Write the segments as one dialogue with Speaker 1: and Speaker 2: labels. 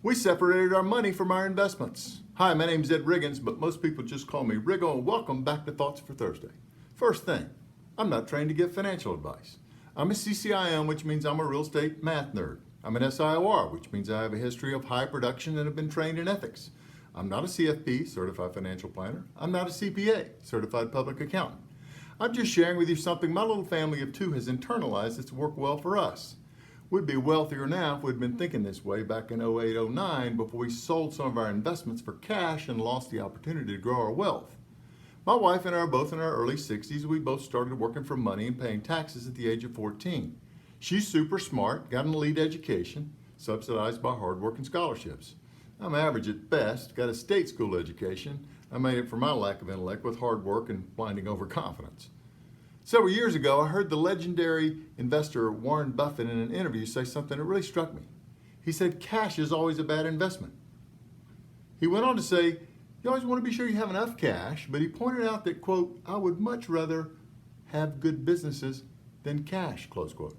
Speaker 1: We separated our money from our investments. Hi, my name's Ed Riggins, but most people just call me Riggo, and welcome back to Thoughts for Thursday. First thing, I'm not trained to give financial advice. I'm a CCIM, which means I'm a real estate math nerd. I'm an SIOR, which means I have a history of high production and have been trained in ethics. I'm not a CFP, Certified Financial Planner. I'm not a CPA, Certified Public Accountant. I'm just sharing with you something my little family of two has internalized that's worked well for us. We'd be wealthier now if we'd been thinking this way back in 08, 09 before we sold some of our investments for cash and lost the opportunity to grow our wealth. My wife and I are both in our early 60s. We both started working for money and paying taxes at the age of 14. She's super smart, got an elite education, subsidized by hard work and scholarships. I'm average at best, got a state school education. I made it for my lack of intellect with hard work and blinding overconfidence. Several years ago, I heard the legendary investor Warren Buffett in an interview say something that really struck me. He said, cash is always a bad investment. He went on to say, you always want to be sure you have enough cash, but he pointed out that, quote, I would much rather have good businesses than cash, close quote.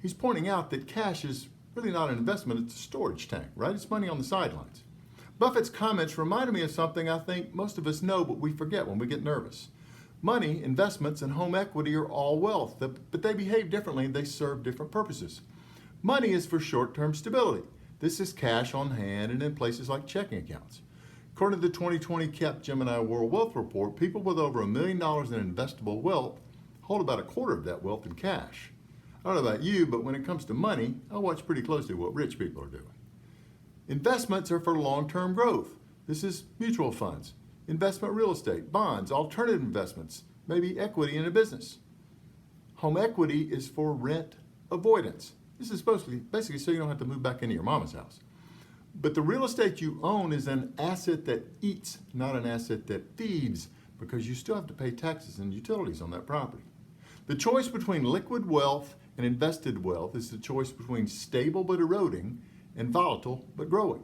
Speaker 1: He's pointing out that cash is really not an investment, it's a storage tank, right? It's money on the sidelines. Buffett's comments reminded me of something I think most of us know, but we forget when we get nervous. Money, investments, and home equity are all wealth, but they behave differently and they serve different purposes. Money is for short-term stability. This is cash on hand and in places like checking accounts. According to the 2020 Capgemini World Wealth Report, people with over $1 million in investable wealth hold about a quarter of that wealth in cash. I don't know about you, but when it comes to money, I watch pretty closely what rich people are doing. Investments are for long-term growth. This is mutual funds, investment real estate, bonds, alternative investments, maybe equity in a business. Home equity is for rent avoidance. This is basically so you don't have to move back into your mama's house. But the real estate you own is an asset that eats, not an asset that feeds, because you still have to pay taxes and utilities on that property. The choice between liquid wealth and invested wealth is the choice between stable but eroding and volatile but growing.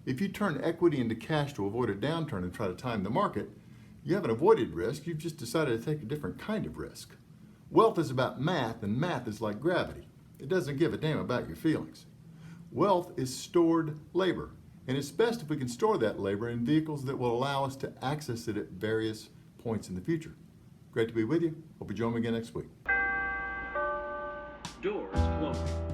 Speaker 1: If you turn equity into cash to avoid a downturn and try to time the market, you haven't avoided risk, you've just decided to take a different kind of risk. Wealth is about math, and math is like gravity. It doesn't give a damn about your feelings. Wealth is stored labor, and it's best if we can store that labor in vehicles that will allow us to access it at various points in the future. Great to be with you. Hope you join me again next week.
Speaker 2: Doors closing.